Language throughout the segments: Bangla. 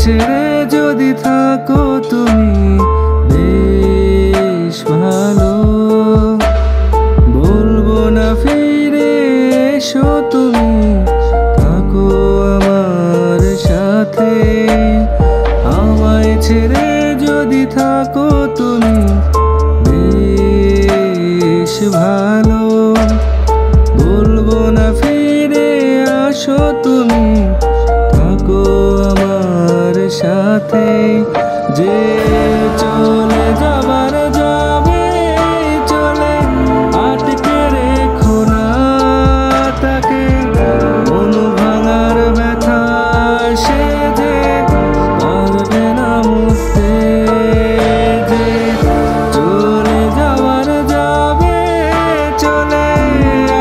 ছেড়ে যদি থাকো তুমি বেশ ভালো, বলবো না ফিরে এসো তুমি, থাকো আমার সাথে। আমায় ছেড়ে যদি থাকো তুমি বেশ ভালো, বলবো না ফিরে আসো তুমি, থাকো আমার সাথে। যে চলে যাবার যাবে চলে, আটকে রেখো না তাকে, মন ভাঙার ব্যথা সে যে পারবে না মুছতে। যে চলে যাবার যাবে চলে,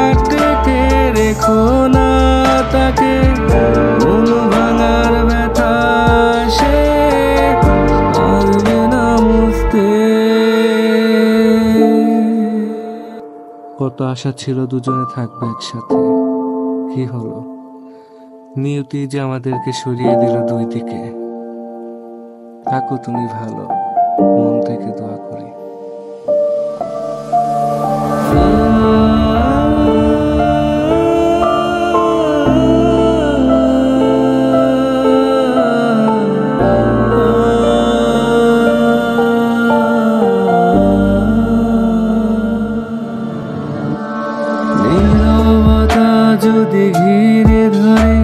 আটকে রেখো না তাকে, মন ভাঙার ব্যথা সে পারবে না মুছতে। কত আশা ছিল দুজনে থাকবে একসাথে, কি হলো? নিয়তি যে আমাদেরকে সরিয়ে দিল দুই দিকে। থাকো তুমি ভালো, মন থেকে দোয়া করি। নীরবতা যদি ঘিরে ধরে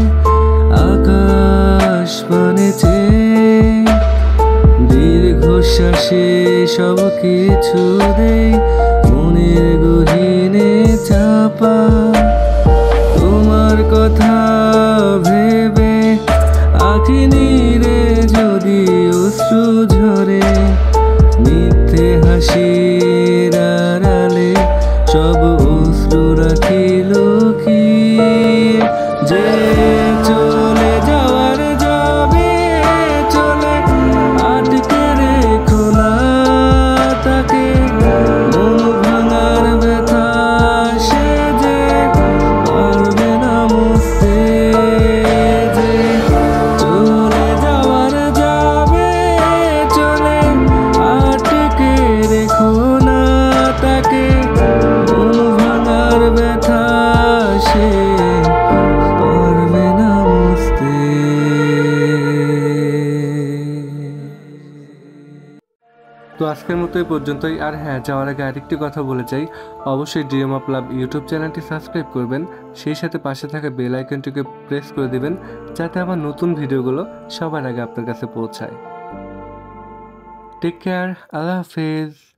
আকাশ পানে চেয়ে, দীর্ঘশ্বাসে সব কিছু দেই মনের গহীনে চাপা। তোমার কথা ভেবে আঁখি নীরে যদি অশ্রু ঝরে, মিথ্যে হাসির আড়ালে সব অশ্রু রাখি লুকিয়ে। যে চলে যাওয়ার যাবে চলে, আটকে রেখো না তাকে, মন ভাঙার ব্যথা সে যে পারবে না মুছতে। যে চলে যাওয়ার যাবে চলে, আটকে রেখো না তাকে, মন ভাঙার ব্যথা সে পারবে না মুছতে। তো আজকের মতো এই পর্যন্তই। আর হ্যাঁ, যাওয়ার আগে আরেকটি কথা বলে যাই, অবশ্যই ড্রিম অফ লাভ ইউটিউব চ্যানেলটি সাবস্ক্রাইব করবেন, সেই সাথে পাশে থাকা বেল আইকনটিকে প্রেস করে দিবেন, যাতে আমার নতুন ভিডিওগুলো সবার আগে আপনার কাছে পৌঁছায়। টেক কেয়ার, আল্লাহ হাফেজ।